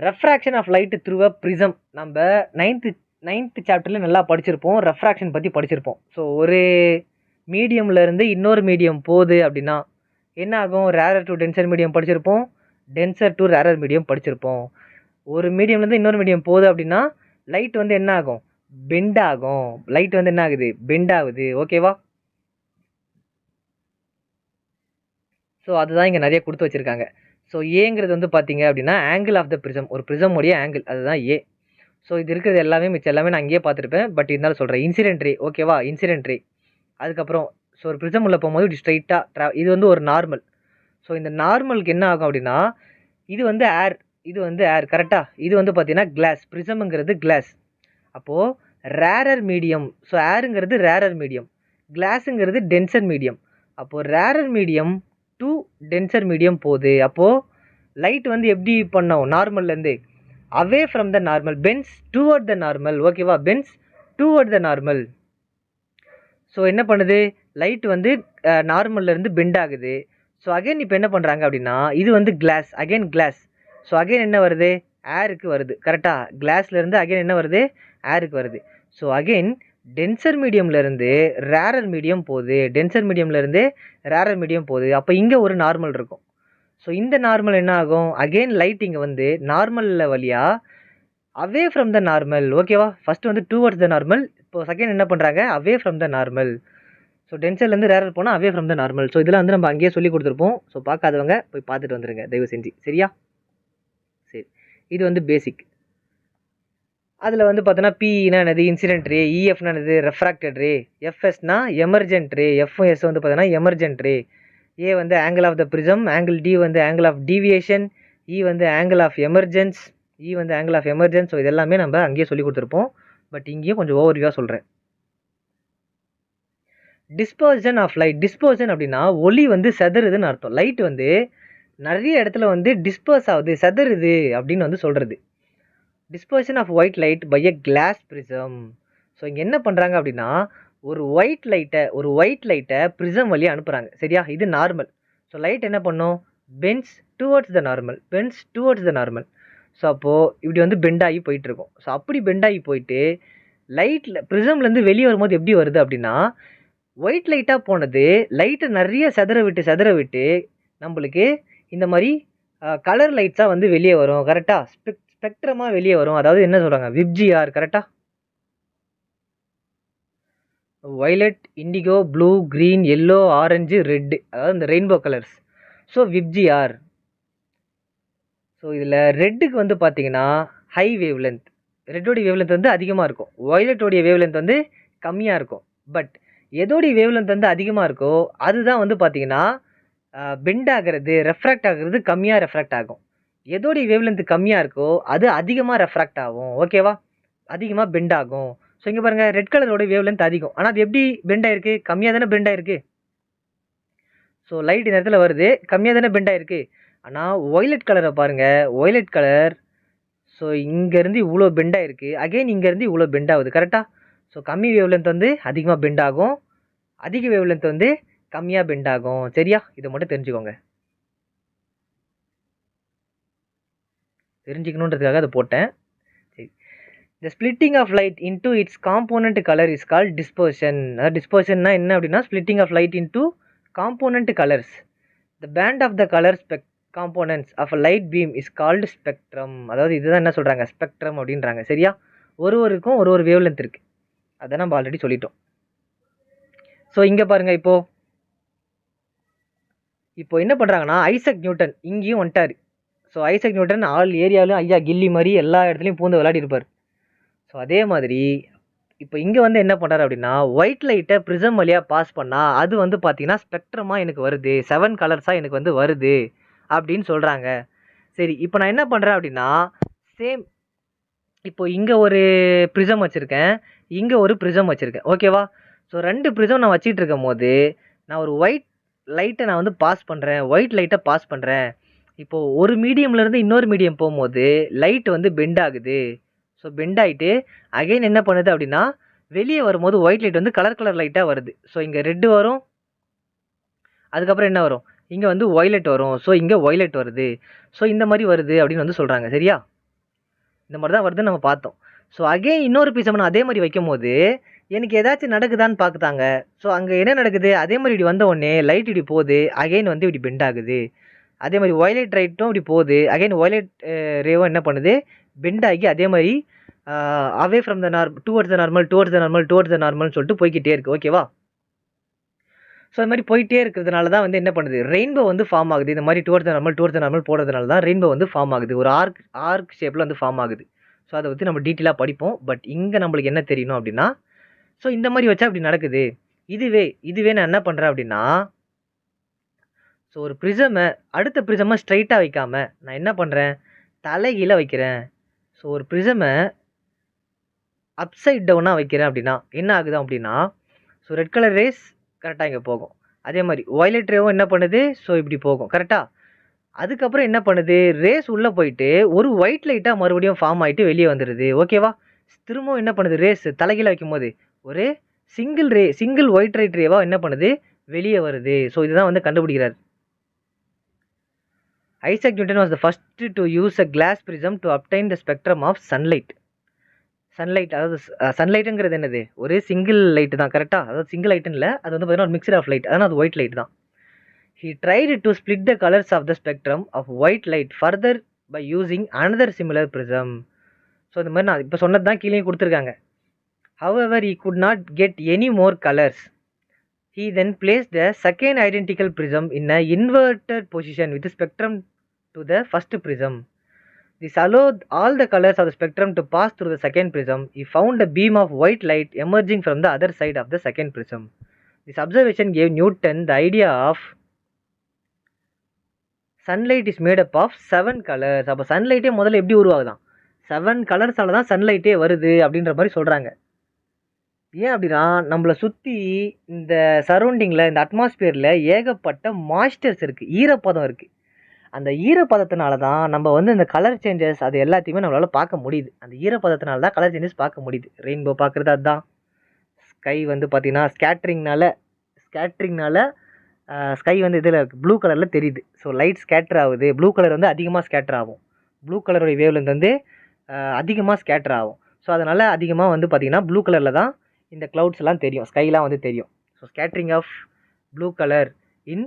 Refraction of light through a prism. நம்ம ninth சாப்டரில் நல்லா படிச்சிருப்போம், ரெஃப்ராக்ஷன் பற்றி படிச்சிருப்போம். ஸோ ஒரு மீடியம்லேருந்து இன்னொரு மீடியம் போகுது அப்படின்னா என்ன ஆகும்? ரேரர் டு டென்சர் மீடியம் படிச்சிருப்போம், டென்சர் டு ரேரர் மீடியம் படிச்சிருப்போம். ஒரு மீடியம்லேருந்து இன்னொரு மீடியம் போகுது அப்படின்னா லைட் வந்து என்ன ஆகும்? பெண்ட் ஆகும். லைட் வந்து என்ன ஆகுது? பெண்ட் ஆகுது. ஓகேவா? ஸோ அதுதான் இங்கே நிறைய கொடுத்து வச்சுருக்காங்க. ஸோ ஏங்கிறது வந்து பார்த்தீங்க அப்படின்னா ஆங்கிள் ஆஃப் த ப்ரிசம், ஒரு ப்ரிசமுடைய ஆங்கிள், அதுதான் ஏ. ஸோ இது இருக்கிறது எல்லாமே மிச்சம் எல்லாமே நான் அங்கேயே பார்த்துருப்பேன், பட் இருந்தாலும் சொல்கிறேன். இன்சிடென்ட் ரே, ஓகேவா? Incident ray. அதுக்கப்புறம் ஸோ ஒரு ப்ரிசம் உள்ள போகும்போது இப்படி ஸ்ட்ரைட்டாக இது வந்து ஒரு நார்மல். ஸோ இந்த நார்மலுக்கு என்ன ஆகும் அப்படின்னா இது வந்து ஏர், இது வந்து ஏர், கரெக்டாக? இது வந்து பார்த்தீங்கன்னா கிளாஸ், ப்ரிசம்ங்கிறது கிளாஸ். அப்போது ரேரர் மீடியம், ஸோ ஏருங்கிறது ரேரர் மீடியம், கிளாஸுங்கிறது டென்சர் மீடியம். அப்போது rarer medium to denser medium போகுது. அப்போது லைட் வந்து எப்படி பண்ணோம்? நார்மல்லேருந்து away from the normal, bends toward the normal. ஓகேவா? Bends toward the normal. So என்ன பண்ணுது? லைட் வந்து நார்மல்லேருந்து பெண்ட் ஆகுது. ஸோ அகைன் இப்போ என்ன பண்ணுறாங்க அப்படின்னா இது வந்து glass, again glass. So again என்ன வருது? ஏருக்கு வருது, கரெக்டாக? கிளாஸ்லேருந்து அகைன் என்ன வருது? ஏருக்கு வருது. ஸோ அகைன் டென்சர் மீடியம்லேருந்து ரேரர் மீடியம் போகுது, டென்சர் மீடியம்லேருந்து ரேரர் மீடியம் போகுது. அப்போ இங்கே ஒரு நார்மல் இருக்கும். ஸோ இந்த நார்மல் என்ன ஆகும்? அகெயின் லைட் இங்கே வந்து நார்மலில் வழியாக அவே ஃப்ரம் த நார்மல். ஓகேவா? ஃபஸ்ட்டு வந்து டுவர்ட்ஸ் த நார்மல், இப்போ செகண்ட் என்ன பண்ணுறாங்க? Away from the normal. So டென்சர்லேருந்து ரேரர் போனால் away from the normal. So இதெல்லாம் வந்து நம்ம அங்கேயே சொல்லி கொடுத்துருப்போம். ஸோ பார்க்காதவங்க போய் பார்த்துட்டு வந்துடுங்க தயவு செஞ்சு, சரியா? சரி, இது வந்து பேசிக். அதில் வந்து பார்த்தோன்னா பின்னா என்னது? Incident ray. இஎஃப்னா என்னது? ரெஃப்ராக்டட் ரே. எஃப்எஸ்னா எமர்ஜென்ட் ரே. எஃப்எஸ் வந்து பார்த்தோன்னா எமர்ஜென்ட் ரே. ஏ வந்து angle of the prism, angle D வந்து ஆங்கிள் ஆஃப் டீவியேஷன், இ வந்து ஆங்கிள் ஆஃப் எமர்ஜென்ஸ், இ வந்து ஆங்கிள் ஆஃப் எமர்ஜென்ஸ். ஸோ இதெல்லாமே நம்ம அங்கேயே சொல்லி கொடுத்துருப்போம், பட் இங்கேயும் கொஞ்சம் ஓவர்வியூவாக சொல்கிறேன். Dispersion of light. டிஸ்பர்ஷன் அப்படின்னா ஒளி வந்து செதறுதுன்னு அர்த்தம். லைட் வந்து நிறைய இடத்துல வந்து டிஸ்பர்ஸ் ஆகுது, செதறுது அப்படின்னு வந்து சொல்கிறது. Dispersion of white light by a glass prism. So இங்கே என்ன பண்ணுறாங்க அப்படின்னா ஒரு ஒயிட் லைட்டை ப்ரிசம் வழியாக அனுப்புகிறாங்க, சரியா? இது நார்மல். ஸோ லைட் என்ன பண்ணும்? Bends towards the normal, bends towards the normal. So அப்போது இப்படி வந்து பெண்ட் ஆகி போயிட்டுருக்கும். ஸோ அப்படி பெண்ட் ஆகி போயிட்டு லைட்டில் ப்ரிசம்லேருந்து வெளியே வரும்போது எப்படி வருது அப்படின்னா ஒயிட் லைட்டாக போனது லைட்டை நிறைய செதற விட்டு நம்மளுக்கு இந்த மாதிரி கலர் லைட்ஸாக வந்து வெளியே வரும், கரெக்டாக? ஸ்பெக்ட்ரமாக வெளியே வரும். அதாவது என்ன சொல்கிறாங்க? விப்ஜிஆர், கரெக்டாக? Violet, indigo, blue, green, yellow, orange, red, அதாவது இந்த rainbow colours. So VIBGYOR. So இதில் ரெட்டுக்கு வந்து பார்த்தீங்கன்னா ஹை வேவ் லென்த், ரெட்டோடைய வேவ் லென்த் வந்து அதிகமாக இருக்கும், வயலட்டோடைய வேவ் லென்த் வந்து கம்மியாக இருக்கும். பட் எதோடைய வேவ் லென்த் வந்து அதிகமாக இருக்கோ அதுதான் வந்து பார்த்தீங்கன்னா பெண்ட் ஆகிறது, ரெஃப்ராக்ட் ஆகிறது கம்மியாக ரெஃப்ராக்ட் ஆகும். எதோடைய வேவ் லென்த் கம்மியாக இருக்கோ அது அதிகமாக ரெஃப்ராக்ட் ஆகும், ஓகேவா? அதிகமாக பெண்ட் ஆகும். ஸோ இங்கே பாருங்கள், ரெட் கலரோட வேவ் லென்த் அதிகம், ஆனால் அது எப்படி பெண்ட் ஆயிருக்கு? கம்மியாக தானே பெண்ட் ஆயிருக்கு. ஸோ லைட் இந்த இடத்துல வருது, கம்மியாக தானே பெண்ட் ஆயிருக்கு. ஆனால் ஒய்லெட் கலரை பாருங்கள், ஒய்லெட் கலர் ஸோ இங்கேருந்து இவ்வளோ பெண்ட் ஆயிருக்கு, அகெயின் இங்கேருந்து இவ்வளோ பெண்ட் ஆகுது, கரெக்டாக? ஸோ கம்மி வேவ் லென்த் வந்து அதிகமாக பெண்ட் ஆகும், அதிக வேவ் லென்த் வந்து கம்மியாக பெண்ட் ஆகும், சரியா? இதை மட்டும் தெரிஞ்சுக்கோங்க. தெரிஞ்சுக்கணுன்றதுக்காக அதை போட்டேன். சரி, the splitting of light into its component color is called dispersion. அதாவது டிஸ்பர்ஷன்னா என்ன அப்படின்னா splitting of light into component colors. The band of the color components of a light beam is called spectrum. அதாவது இதுதான் என்ன சொல்கிறாங்க? ஸ்பெக்ட்ரம் அப்படின்றாங்க, சரியா? ஒருவருக்கும் ஒரு வேவ் லென்த் இருக்குது, அதை நம்ம ஆல்ரெடி சொல்லிட்டோம். ஸோ இங்கே பாருங்கள், இப்போ என்ன பண்ணுறாங்கன்னா ஐசக் நியூட்டன் இங்கேயும் வந்துட்டார். ஸோ ஐசக் நியூட்டன் ஆல் ஏரியாவிலும் ஐயா கில்லி மாதிரி எல்லா இடத்துலையும் பூந்து விளையாடி இருப்பார். ஸோ அதே மாதிரி இப்போ இங்கே வந்து என்ன பண்ணுறாரு அப்படின்னா ஒயிட் லைட்டை ப்ரிசம் வழியாக பாஸ் பண்ணால் அது வந்து பார்த்தீங்கன்னா ஸ்பெக்ட்ரமாக எனக்கு வருது, 7 கலர்ஸாக எனக்கு வந்து வருது அப்படின்னு சொல்கிறாங்க. சரி, இப்போ நான் என்ன பண்ணுறேன் அப்படின்னா சேம் இப்போ இங்கே ஒரு ப்ரிசம் வச்சுருக்கேன், இங்கே ஒரு ப்ரிசம் வச்சுருக்கேன், ஓகேவா? ஸோ 2 ப்ரிசம் நான் வச்சிட்டு இருக்கும் போது நான் ஒரு ஒயிட் லைட்டை நான் வந்து பாஸ் பண்ணுறேன், ஒயிட் லைட்டை பாஸ் பண்ணுறேன். இப்போது ஒரு மீடியம்லேருந்து இன்னொரு மீடியம் போகும்போது லைட் வந்து பெண்ட் ஆகுது. ஸோ பெண்ட் ஆகிட்டு அகைன் என்ன பண்ணுது அப்படின்னா வெளியே வரும்போது ஒயிட் லைட் வந்து கலர் லைட்டாக வருது. ஸோ இங்கே ரெட்டு வரும், அதுக்கப்புறம் என்ன வரும்? இங்கே வந்து ஒய்லெட் வரும். ஸோ இங்கே ஒய்லெட் வருது. ஸோ இந்த மாதிரி வருது அப்படின்னு வந்து சொல்கிறாங்க, சரியா? இந்த மாதிரி தான் வருதுன்னு நம்ம பார்த்தோம். ஸோ அகைன் இன்னொரு ப்ரிசம் நான் அதே மாதிரி வைக்கும் போது எனக்கு ஏதாச்சும் நடக்குதான்னு பார்க்குதாங்க. ஸோ அங்கே என்ன நடக்குது, அதே மாதிரி இப்படி வந்த உடனே லைட் இப்படி போகுது, அகைன் வந்து இப்படி பெண்ட் ஆகுது. அதே மாதிரி வயலட் ரைட்டும் இப்படி போகுது, அகைன் வயலட் ரேவும் என்ன பண்ணுது, பெண்ட் ஆகி அதே மாதிரி away from the towards the normal towards the normal towards the நார்மல்னு சொல்லிட்டு போய்கிட்டே இருக்குது. ஓகேவா? ஸோ அது மாதிரி போயிட்டே இருக்கிறதுனால தான் வந்து என்ன பண்ணுது, ரெயின்போ வந்து ஃபார்ம் ஆகுது. இந்த மாதிரி டுவர்ட்ஸ் த நார்மல் போடுறதுனால தான் ரெயின்போ வந்து ஃபார்ம் ஆகுது. ஒரு ஆர்க் ஷேப்பில் வந்து ஃபார்ம் ஆகுது. ஸோ அதை பற்றி நம்ம டீட்டெயிலாக படிப்போம். பட் இங்கே நம்மளுக்கு என்ன தெரியணும் அப்படின்னா, ஸோ இந்த மாதிரி வச்சா அப்படி நடக்குது. இதுவே நான் என்ன பண்ணுறேன் அப்படின்னா, ஸோ ஒரு ப்ரிசமை அடுத்த ப்ரிசமை ஸ்ட்ரைட்டாக வைக்காமல் நான் என்ன பண்ணுறேன், தலைகீழ வைக்கிறேன். ஸோ ஒரு ப்ரிசமை அப்சைட் டவுனாக வைக்கிறேன் அப்படின்னா என்ன ஆகுது அப்படின்னா, ஸோ ரெட் கலர் ரேஸ் கரெக்டாக இங்கே போகும். அதே மாதிரி வயலட் ரேவும் என்ன பண்ணுது, ஸோ இப்படி போகும். கரெக்டாக அதுக்கப்புறம் என்ன பண்ணுது, ரேஸ் உள்ளே போயிட்டு ஒரு ஒயிட் லைட்டாக மறுபடியும் ஃபார்ம் ஆகிட்டு வெளியே வந்துடுது. ஓகேவா? திரும்பவும் என்ன பண்ணுது, ரேஸ் தலைகீழ வைக்கும் போது ஒரு சிங்கிள் ஒயிட் லைட் ரேவாக என்ன பண்ணுது, வெளியே வருது. ஸோ இதுதான் வந்து கண்டுபிடிக்கிறார். Isaac Newton was the first to use a glass prism to obtain the spectrum of sunlight. அதாவது சன்லைட்டுங்கிறது என்னது, ஒரு சிங்கிள் லைட்டு தான். கரெக்டாக? அதாவது சிங்கிள் லைட்டுன்னு இல்லை, அது வந்து பார்த்தீங்கன்னா ஒரு மிக்சர் ஆஃப் லைட். அதனால் அது ஒயிட் லைட் தான். He tried to split the colors of the spectrum of white light further by using another similar prism. So இந்த மாதிரி நான் இப்போ சொன்னது தான் கீழே கொடுத்துருக்காங்க. However, he could not get any more colors. He then placed the second identical prism in an inverted position with the spectrum to the first prism. This allowed all the colors of the spectrum to pass through the second prism. He found a beam of white light emerging from the other side of the second prism. This observation gave Newton the idea of sunlight is made up of 7 colours. அப்போ சன்லைட்டே முதல்ல எப்படி உருவாகுதான், 7 கலர்ஸால தான் சன்லைட்டே வருது அப்படின்ற மாதிரி சொல்கிறாங்க. ஏன் அப்படின்னா, நம்மளை சுற்றி இந்த சரௌண்டிங்கில் இந்த அட்மாஸ்பியரில் ஏகப்பட்ட மாய்ஸ்டர்ஸ் இருக்குது, ஈரப்பதம் இருக்குது. அந்த ஈரப்பதத்தினால தான் நம்ம வந்து இந்த கலர் சேஞ்சஸ் அது எல்லாத்தையுமே நம்மளால் பார்க்க முடியுது. அந்த ஈரப்பதத்தினால தான் கலர் சேஞ்சஸ் பார்க்க முடியுது. ரெயின்போ பார்க்குறது அதுதான். ஸ்கை வந்து பார்த்திங்கன்னா ஸ்கேட்ரிங்னால ஸ்கை வந்து இதில் ப்ளூ கலரில் தெரியுது. ஸோ லைட் ஸ்கேட்டர் ஆகுது. ப்ளூ கலர் வந்து அதிகமாக ஸ்கேட்டர் ஆகும். ப்ளூ கலருடைய வேவ்லேருந்து வந்து அதிகமாக ஸ்கேட்டர் ஆகும். ஸோ அதனால் அதிகமாக வந்து பார்த்திங்கன்னா ப்ளூ கலரில் தான் இந்த க்ளவுட்ஸ் எல்லாம் தெரியும், ஸ்கைலாம் வந்து தெரியும். So scattering of blue colour in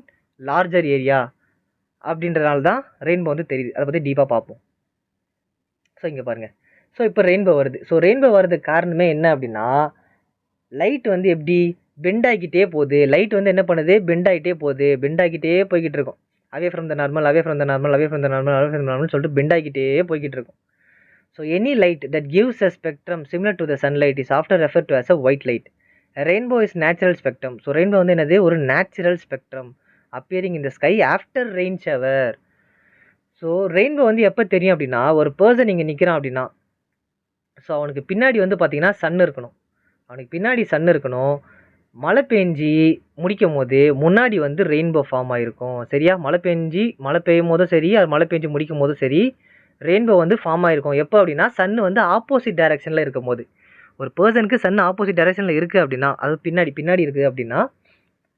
larger area அப்படின்றனால தான் ரெயின்போ வந்து தெரியுது. அதை பற்றி டீப்பாக பார்ப்போம். ஸோ இங்கே பாருங்கள். ஸோ இப்போ ரெயின்போ வருது. ஸோ ரெயின்போ வர்றதுக்கு காரணமே என்ன அப்படின்னா, லைட் வந்து எப்படி பெண்ட் ஆகிக்கிட்டே போகுது. லைட் வந்து என்ன பண்ணுது, பெண்ட் ஆகிட்டே போய்கிட்டு இருக்கும். அவே ஃப்ரம் த நார்மல் சொல்லிட்டு பெண்ட் ஆகிக்கிட்டே போய்கிட்டு இருக்கும். So any light that gives a spectrum similar to the sunlight is after refer to as a white light. Rainbow is natural spectrum. So rainbow வந்து என்னது, ஒரு natural spectrum appearing in the sky after rain shower. So rainbow வந்து எப்போ தெரியும் அப்படின்னா, ஒரு person இங்கே நிற்கிறான் அப்படின்னா, ஸோ அவனுக்கு பின்னாடி வந்து பார்த்திங்கன்னா சன் இருக்கணும். மழை பெஞ்சி முடிக்கும் போது முன்னாடி வந்து ரெயின்போ ஃபார்ம் ஆகிருக்கும். சரியா? மழை பெய்யும் போதும் சரி, அது மழை பெஞ்சு முடிக்கும் போதும் சரி, ரெயின்போ வந்து ஃபார்ம் ஆகிருக்கும். எப்போ அப்படின்னா, சன் வந்து ஆப்போசிட் டைரக்ஷனில் இருக்கும் போது. ஒரு பர்சனுக்கு சன் ஆப்போசிட் டைரக்ஷனில் இருக்குது அப்படின்னா, அது பின்னாடி இருக்குது அப்படின்னா,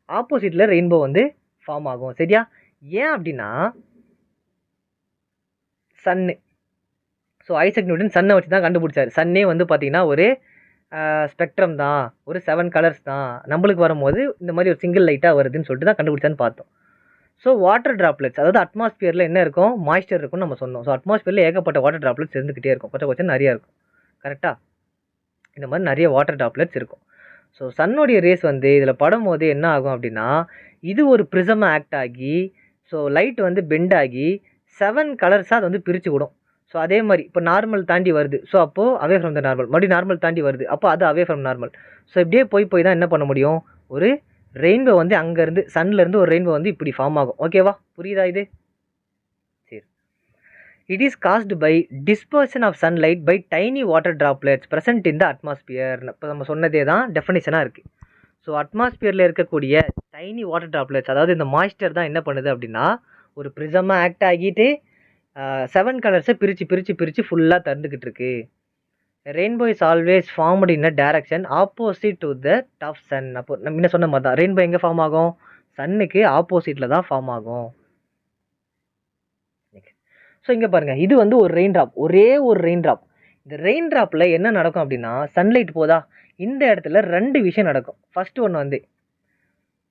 ஆப்போசிட்டில் ரெயின்போ வந்து ஃபார்ம் ஆகும். சரியா? ஏன் அப்படின்னா சன்னு. ஸோ ஐசக் நியூட்டன் சன்னை வச்சு தான் கண்டுபிடிச்சார். சன்னே வந்து பார்த்திங்கன்னா ஒரு ஸ்பெக்ட்ரம் தான், ஒரு 7 கலர்ஸ் தான். நம்மளுக்கு வரும்போது இந்த மாதிரி ஒரு சிங்கிள் லைட்டாக வருதுன்னு சொல்லிட்டு தான் கண்டுபிடிச்சான்னு பார்த்தோம். ஸோ வாட்டர் ட்ராப்லெட்ஸ், அதாவது அட்மாஸ்பியரில் என்ன இருக்கும், மாய்ஸ்டர் இருக்கும்னு நம்ம சொன்னோம். ஸோ அட்மாஸ்பியரில் ஏகப்பட்ட வாட்டர் ட்ராப்லெட்ஸ் இருந்துக்கிட்டே இருக்கும். கொஞ்சம் நிறையா இருக்கும். கரெக்டாக? இந்த மாதிரி நிறைய வாட்டர் ட்ராப்லெட்ஸ் இருக்கும். ஸோ சன்னுடைய ரேஸ் வந்து இதில் படும் போது என்ன ஆகும் அப்படின்னா, இது ஒரு ப்ரிசமாக ஆக்ட் ஆகி, ஸோ லைட் வந்து பெண்ட் ஆகி 7 கலர்ஸாக அது வந்து பிரித்து விடும். ஸோ அதே மாதிரி இப்போ நார்மல் தாண்டி வருது. ஸோ அப்போது அவே ஃப்ரம் த நார்மல், மறுபடியும் நார்மல் தாண்டி வருது. அப்போ அது அவே ஃப்ரம் நார்மல். ஸோ இப்படியே போய் தான் என்ன பண்ண முடியும், ஒரு ரெயின்போ வந்து அங்கேருந்து சன்லேருந்து ஒரு ரெயின்போ வந்து இப்படி ஃபார்ம் ஆகும். ஓகேவா? புரியுதா இது? சரி. It is caused by dispersion of sunlight by tiny water droplets present in the atmosphere. இப்போ நம்ம சொன்னதே தான் டெஃபினிஷனாக இருக்குது. ஸோ அட்மாஸ்பியரில் இருக்கக்கூடிய டைனி வாட்டர் ட்ராப்லெட்ஸ், அதாவது இந்த மாய்ஸ்டர் தான் என்ன பண்ணுது அப்படின்னா, ஒரு ப்ரிசமாக ஆக்ட் ஆகிட்டு 7 கலர்ஸை பிரித்து ஃபுல்லாக தந்துக்கிட்டு இருக்கு. Rainbow is always formed in a direction opposite to the top sun. அப்போ நம்ம என்ன சொன்ன மாதிரி தான், ரெயின்போ எங்கே ஃபார்ம் ஆகும், சன்னுக்கு ஆப்போசிட்டில் தான் ஃபார்ம் ஆகும். ஸோ இங்கே பாருங்கள், இது வந்து ஒரு ரெயின் ட்ராப், ஒரே ஒரு ரெயின் ட்ராப். இந்த ரெயின் ட்ராப்பில் என்ன நடக்கும் அப்படின்னா, சன்லைட் போதா, இந்த இடத்துல 2 விஷயம் நடக்கும். ஃபர்ஸ்ட் ஒன்று வந்து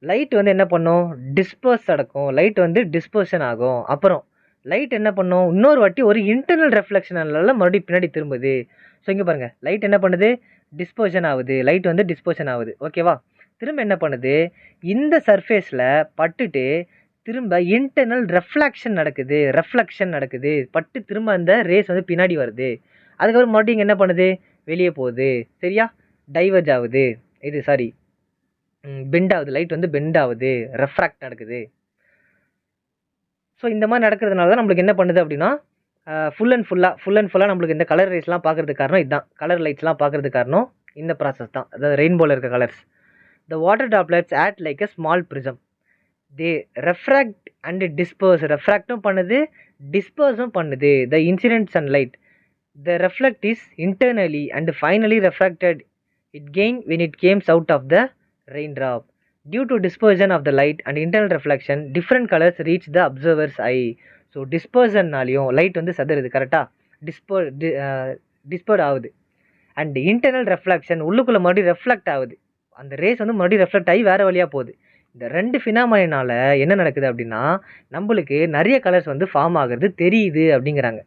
லைட் வந்து என்ன பண்ணும், டிஸ்பர்ஸ் நடக்கும். லைட் வந்து டிஸ்பர்ஷன் ஆகும். அப்புறம் லைட் என்ன பண்ணும், இன்னொரு வாட்டி ஒரு இன்டர்னல் ரெஃப்ளெக்ஷனால மறுபடியும் பின்னாடி திரும்புது. ஸோ இங்கே பாருங்க, லைட் என்ன பண்ணுது, டிஸ்பர்ஷன் ஆகுது. லைட் வந்து டிஸ்பர்ஷன் ஆகுது. ஓகேவா? திரும்ப என்ன பண்ணுது, இந்த சர்ஃபேஸில் பட்டுட்டு திரும்ப இன்டர்னல் ரெஃப்ளெக்ஷன் நடக்குது. பட்டு திரும்ப அந்த ரேஸ் வந்து பின்னாடி வருது. அதுக்கப்புறம் மறுபடியும் இங்க என்ன பண்ணுது, வெளியே போகுது. சரியா? டைவர்ஜ் ஆகுது. இது சாரி, பெண்ட் ஆகுது. லைட் வந்து பெண்ட் ஆகுது, ரெஃப்ராக்ட் நடக்குது. ஸோ இந்த மாதிரி நடக்கிறதுனால தான் நம்மளுக்கு என்ன பண்ணுது அப்படின்னா, ஃபுல் அண்ட் ஃபுல்லாக நம்மளுக்கு இந்த கலர் ரேஸ்லாம் பார்க்கறதுக்கு காரணம் இதுதான். கலர் லைட்ஸ்லாம் பார்க்கறதுக்கு காரணம் இந்த ப்ராசஸ் தான். அதாவது ரெயின்போவில் இருக்க colours. The water droplets act like a small prism. They refract and disperse. ரெஃப்ராக்டும் பண்ணுது, டிஸ்பர்ஸும் பண்ணுது. The incident sunlight, the reflect is internally and finally refracted it gain when it comes out of the raindrop. Due to dispersion of the light and internal reflection, different colors reach the observer's eye. So டிஸ்பர்ஷன்னாலையும் light வந்து சதுருது. கரெக்டாக டிஸ்பர்ட் ஆகுது. And internal reflection, உள்ளுக்குள்ளே மறுபடியும் reflect ஆகுது. அந்த race வந்து மறுபடியும் ரெஃப்ளெக்ட் ஆகி வேறு வழியாக போகுது. இந்த 2 ஃபினாமினால என்ன நடக்குது அப்படின்னா, நம்மளுக்கு நிறைய கலர்ஸ் வந்து ஃபார்ம் ஆகுறது தெரியுது அப்படிங்கிறாங்க.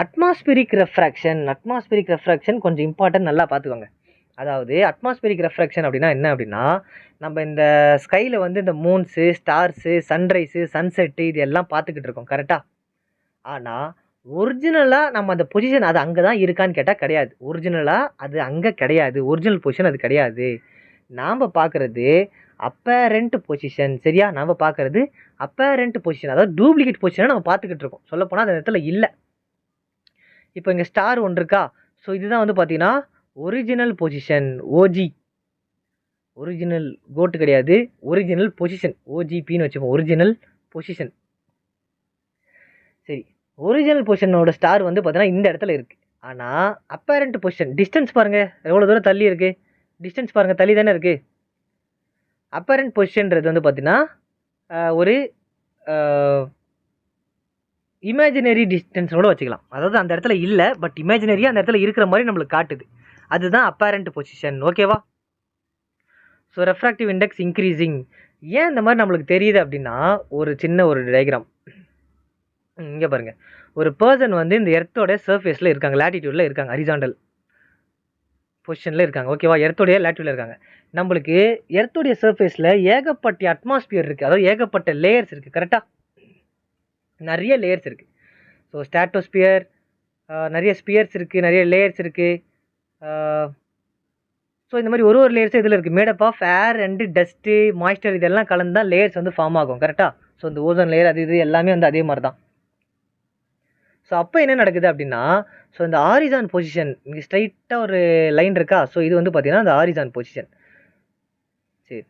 அட்மாஸ்பியரிக் ரெஃப்ராக்ஷன் கொஞ்சம் இம்பார்ட்டன்ட், நல்லா பார்த்துக்கோங்க. அதாவது அட்மாஸ்பியரிக் ரெஃப்ராக்ஷன் அப்படின்னா என்ன அப்படின்னா, நம்ம இந்த ஸ்கையில் வந்து இந்த மூன்ஸு, ஸ்டார்ஸு, சன்ரைஸு, சன்செட்டு இது எல்லாம் பார்த்துக்கிட்டு இருக்கோம். கரெக்டாக? ஆனால் ஒரிஜினலாக நம்ம அந்த பொசிஷன் அது அங்கே தான் இருக்கான்னு கேட்டால் கிடையாது. ஒரிஜினலாக அது அங்கே கிடையாது. ஒரிஜினல் பொசிஷன் அது கிடையாது. நாம் பார்க்குறது அப்பேரண்ட் பொசிஷன். சரியா? நாம் பார்க்குறது அப்பேரண்ட் பொசிஷன், அதாவது டூப்ளிகேட் பொசிஷனை நம்ம பார்த்துக்கிட்டு இருக்கோம். சொல்லப்போனால் அந்த இடத்துல இல்லை. இப்போ இங்கே ஸ்டார் ஒன்று இருக்கா, ஸோ இதுதான் வந்து பார்த்தீங்கன்னா ஒரிஜினல் பொசிஷன், ஓஜி. ஒரிஜினல் கோட்டு கிடையாது, ஒரிஜினல் பொசிஷன், ஓஜிபின்னு வச்சுப்போம். Original position. சரி, ஒரிஜினல் பொசிஷனோட ஸ்டார் வந்து பார்த்தீங்கன்னா இந்த இடத்துல இருக்குது. ஆனால் அப்பேரண்ட் பொசிஷன், டிஸ்டன்ஸ் பாருங்கள் எவ்வளோ தூரம் தள்ளி இருக்குது. டிஸ்டன்ஸ் பாருங்கள், தள்ளி தானே இருக்குது. அப்பேரண்ட் பொசிஷன்றது வந்து பார்த்தீங்கன்னா ஒரு இமேஜினரி டிஸ்டன்ஸோட வச்சுக்கலாம். அதாவது அந்த இடத்துல இல்லை, பட் இமேஜினரியாக அந்த இடத்துல இருக்கிற மாதிரி நம்மளுக்கு காட்டுது. அதுதான் அப்பேரண்ட் பொசிஷன். ஓகேவா? So refractive index increasing. ஏன் இந்த மாதிரி நம்மளுக்கு தெரியுது அப்படின்னா, ஒரு சின்ன ஒரு டயக்ராம் இங்கே பாருங்கள். ஒரு பர்சன் வந்து இந்த எர்த்தோட சர்ஃபேஸில் இருக்காங்க, லேட்டிடியூடில் இருக்காங்க, ஹரிசாண்டல் பொசிஷனில் இருக்காங்க. ஓகேவா? எர்த்தோடைய லேட்டிடியூடில் இருக்காங்க. நம்மளுக்கு எர்த்தோடைய சர்ஃபேஸில் ஏகப்பட்ட அட்மாஸ்பியர் இருக்குது, அதாவது ஏகப்பட்ட லேயர்ஸ் இருக்குது. கரெக்டாக? நிறைய லேயர்ஸ் இருக்குது. ஸோ ஸ்டாட்டோஸ்பியர், நிறைய ஸ்பியர்ஸ் இருக்குது, நிறைய லேயர்ஸ் இருக்குது. ஸோ இந்த மாதிரி ஒரு லேயர்ஸும் இதில் இருக்குது. Made up of air and dust, moisture இதெல்லாம் கலந்து தான் லேயர்ஸ் வந்து ஃபார்ம் ஆகும். கரெக்டாக? ஸோ இந்த ஓசோன் லேயர் அது இது எல்லாமே வந்து அதே மாதிரி தான். ஸோ அப்போ என்ன நடக்குது அப்படின்னா, ஸோ இந்த ஹாரிசான் பொசிஷன், இங்கே ஸ்ட்ரைட்டாக ஒரு லைன் இருக்கா, ஸோ இது வந்து பார்த்தீங்கன்னா இந்த ஹாரிசான் பொசிஷன். சரி,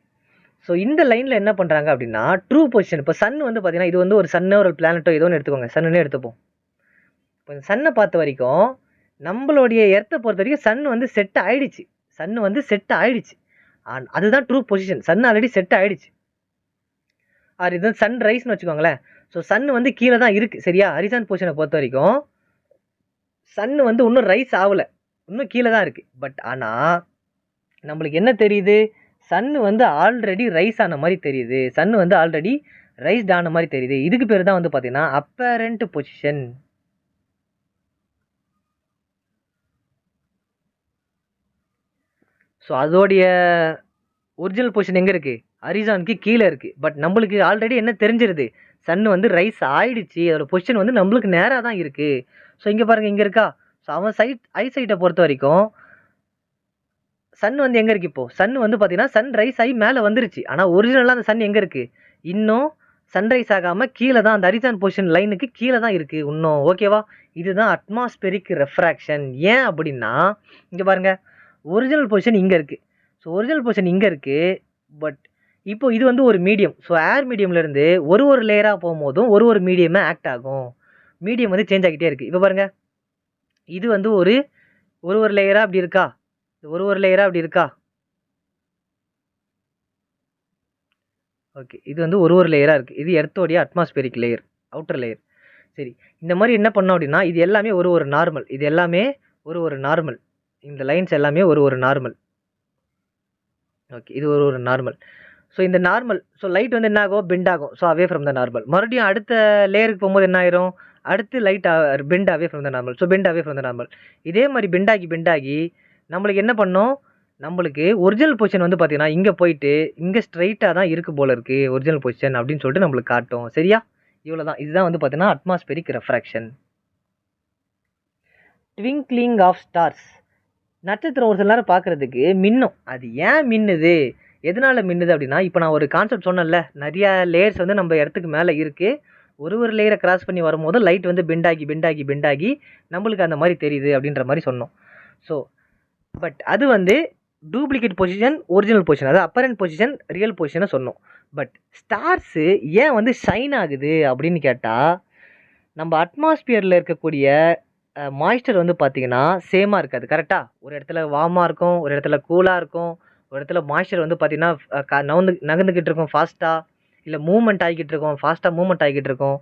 ஸோ இந்த லைனில் என்ன பண்ணுறாங்க அப்படின்னா ட்ரூ பொசிஷன். இப்போ சன் வந்து பார்த்தீங்கன்னா இது வந்து ஒரு சன்னோ ஒரு பிளானட்டோ ஏதோ ஒன்று எடுத்துக்கோங்க, சன்னுன்னே எடுத்துப்போம். இப்போ இந்த சன்னை பார்த்த வரைக்கும் நம்மளுடைய எர்த்தை பொறுத்த வரைக்கும் சன் வந்து செட் ஆகிடுச்சு. அதுதான் true position. Sun already set ஆகிடுச்சு. இது சன் ரைஸ்னு வச்சுக்கோங்களேன். ஸோ சன் வந்து கீழே தான் இருக்குது. சரியா? ஹரிசான் பொசிஷனை பொறுத்த வரைக்கும் சன் வந்து இன்னும் ரைஸ் ஆகலை, இன்னும் கீழே தான் இருக்குது. பட் ஆனால் நம்மளுக்கு என்ன தெரியுது, சன் வந்து ஆல்ரெடி ரைஸ் ஆன மாதிரி தெரியுது. சன் வந்து ஆல்ரெடி ரைஸ்ட் ஆன மாதிரி தெரியுது. இதுக்கு பேர் தான் வந்து பார்த்தீங்கன்னா அப்பேரண்ட் பொசிஷன். ஸோ அதோடைய ஒரிஜினல் பொசிஷன் எங்கே இருக்குது, ஹரிசானுக்கு கீழே இருக்குது. பட் நம்மளுக்கு ஆல்ரெடி என்ன தெரிஞ்சிருது, சன் வந்து ரைஸ் ஆகிடுச்சு, அதோட பொசிஷன் வந்து நம்மளுக்கு நேராக தான் இருக்குது. ஸோ இங்கே பாருங்கள், இங்கே இருக்கா. ஸோ அவன் ஐசைட்டை பொறுத்த வரைக்கும் சன் வந்து எங்கே இருக்குது, இப்போது சன் வந்து பார்த்தீங்கன்னா சன் ரைஸ் ஆகி மேலே வந்துருச்சு. ஆனால் ஒரிஜினலாக அந்த சன் எங்கே இருக்குது, இன்னும் சன்ரைஸ் ஆகாமல் கீழே தான், அந்த ஹரிசான் பொசிஷன் லைனுக்கு கீழே தான் இருக்குது இன்னும். ஓகேவா? இதுதான் அட்மாஸ்பெரிக் ரெஃப்ராக்ஷன். ஏன் அப்படின்னா இங்கே பாருங்கள், ஒரிஜினல் பொசிஷன் இங்கே இருக்குது. ஸோ ஒரிஜினல் பொசிஷன் இங்கே இருக்குது. பட் இப்போ இது வந்து ஒரு மீடியம். ஸோ ஏர் மீடியம்லேருந்து ஒரு லேயராக போகும்போதும் ஒரு மீடியமாக ஆக்ட் ஆகும். மீடியம் வந்து சேஞ்ச் ஆகிட்டே இருக்குது. இப்போ பாருங்கள், இது வந்து ஒரு லேயராக அப்படி இருக்கா, ஒரு லேயராக அப்படி இருக்கா. ஓகே, இது வந்து ஒரு லேயராக இருக்குது. இது எர்த்தோடைய அட்மாஸ்பியரிக் லேயர், அவுட்டர் லேயர். சரி, இந்த மாதிரி என்ன பண்ணோம் அப்படின்னா இது எல்லாமே ஒரு நார்மல், இது எல்லாமே ஒரு நார்மல், இந்த லைன்ஸ் எல்லாமே ஒரு நார்மல். ஓகே, இது ஒரு நார்மல். ஸோ இந்த நார்மல், ஸோ லைட் வந்து என்ன ஆகும், பெண்ட் ஆகும். So away from the normal. மறுபடியும் அடுத்த லேயருக்கு போகும்போது என்ன ஆயிரும், அடுத்து light bend away from the normal. So bend away from the normal. இதே மாதிரி பெண்ட் ஆகி நம்மளுக்கு என்ன பண்ணோம், நம்மளுக்கு ஒரிஜினல் பொசிஷன் வந்து பார்த்தீங்கன்னா இங்கே போயிட்டு இங்கே ஸ்ட்ரைட்டாக தான் இருக்கு போல இருக்கு ஒரிஜினல் பொசிஷன் அப்படின்னு சொல்லிட்டு நம்மளுக்கு காட்டும். சரியா, இவ்வளோ தான். இதுதான் வந்து பார்த்தீங்கன்னா atmospheric refraction. Twinkling of stars. நட்சத்திரம் ஒரு சில நேரம் பார்க்குறதுக்கு மின்னும். அது ஏன் மின்னுது, எதனால மின்னுது அப்படின்னா, இப்போ நான் ஒரு கான்செப்ட் சொன்னேன்ல, நிறையா லேயர்ஸ் வந்து நம்ம இடத்துக்கு மேலே இருக்குது. ஒரு லேயரை கிராஸ் பண்ணி வரும்போது லைட் வந்து பெண்ட் ஆகி நம்மளுக்கு அந்த மாதிரி தெரியுது அப்படின்ற மாதிரி சொன்னோம். ஸோ பட் அது வந்து டூப்ளிகேட் பொசிஷன், ஒரிஜினல் பொசிஷன், அதாவது அப்பரண்ட் பொசிஷன், ரியல் பொசிஷனை சொன்னோம். பட் ஸ்டார்ஸு ஏன் வந்து ஷைன் ஆகுது அப்படின்னு கேட்டால், நம்ம அட்மாஸ்பியரில் இருக்கக்கூடிய மாய்ஸ்டர் வந்து பார்த்தீங்கன்னா சேமாக இருக்காது. கரெக்டாக ஒரு இடத்துல வார்மாக இருக்கும், ஒரு இடத்துல கூலாக இருக்கும், ஒரு இடத்துல மாய்ஸ்டர் வந்து பார்த்தீங்கன்னா நகர்ந்துக்கிட்டு இருக்கும் ஃபாஸ்ட்டாக, இல்லை மூவ்மெண்ட் ஆகிக்கிட்டு இருக்கும், ஃபாஸ்ட்டாக மூவ்மெண்ட் ஆகிக்கிட்டு இருக்கும்.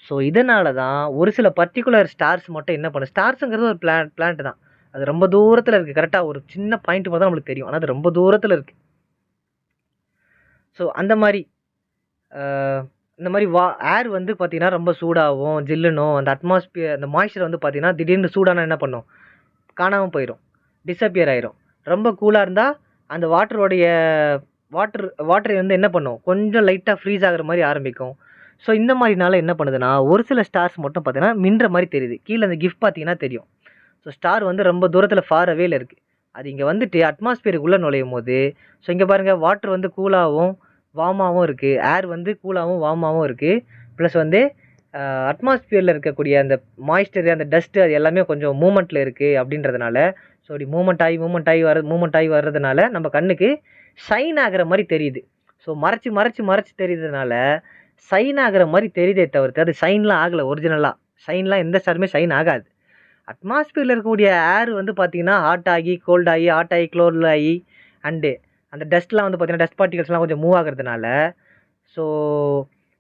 ஸோ இதனால தான் ஒரு சில பர்டிகுலர் ஸ்டார்ஸ் மட்டும் என்ன பண்ணும், ஸ்டார்ஸுங்கிறது ஒரு பிளானட் தான், அது ரொம்ப தூரத்தில் இருக்குது. கரெக்டாக ஒரு சின்ன பாயிண்ட் மட்டும் தான் நம்மளுக்கு தெரியும், ஆனால் அது ரொம்ப தூரத்தில் இருக்குது. ஸோ அந்த மாதிரி இந்த மாதிரி ஏர் வந்து பார்த்தீங்கன்னா ரொம்ப சூடாகும், ஜில்லுனும். அந்த அட்மாஸ்பியர், அந்த மாய்ஸ்சர் வந்து பார்த்தீங்கன்னா திடீர்னு சூடானா என்ன பண்ணும், காணாமல் போயிடும், டிஸப்பியர் ஆயிரும். ரொம்ப கூலாக இருந்தால் அந்த வாட்டர் வந்து என்ன பண்ணும், கொஞ்சம் லைட்டாக ஃப்ரீஸ் ஆகிற மாதிரி ஆரம்பிக்கும். ஸோ இந்த மாதிரினால என்ன பண்ணுதுன்னா, ஒரு சில ஸ்டார்ஸ் மட்டும் பார்த்தீங்கன்னா மின்ற மாதிரி தெரியுது. கீழே அந்த கிஃப்ட் பார்த்தீங்கன்னா தெரியும். ஸோ ஸ்டார் வந்து ரொம்ப தூரத்தில் ஃபார் அவேல இருக்குது. அது இங்கே வந்துட்டு அட்மாஸ்பியருக்குள்ளே நுழையும் போது, ஸோ இங்கே பாருங்கள், வாட்டர் வந்து கூலாகவும் வார்மாகவும் இருக்குது, ஏர் வந்து கூலாகவும் வார்மாகவும் இருக்குது. ப்ளஸ் வந்து அட்மாஸ்பியரில் இருக்கக்கூடிய அந்த மாய்ஸ்டர், அந்த டஸ்ட்டு, அது எல்லாமே கொஞ்சம் மூமெண்ட்டில் இருக்குது அப்படின்றதுனால, ஸோ அப்படி மூமெண்ட் ஆகி வர்றதுனால நம்ம கண்ணுக்கு ஷைன் ஆகிற மாதிரி தெரியுது. ஸோ மறைச்சி தெரியுறதுனால ஷைன் ஆகிற மாதிரி தெரியுதே தவிர்த்து அது ஷைன்லாம் ஆகலை. ஒரிஜினலாக ஷைன்லாம் எந்த ஸ்டாருமே ஷைன் ஆகாது. அட்மாஸ்பியரில் இருக்கக்கூடிய ஏர் வந்து பார்த்திங்கன்னா ஹாட் ஆகி கோல்ட் ஆகி க்ளோல்ட் ஆகி அண்டு அந்த டஸ்ட்லாம் வந்து பார்த்திங்கன்னா டஸ்ட் பார்ட்டிகல்ஸ்லாம் கொஞ்சம் மூவ் ஆகிறதுனால, ஸோ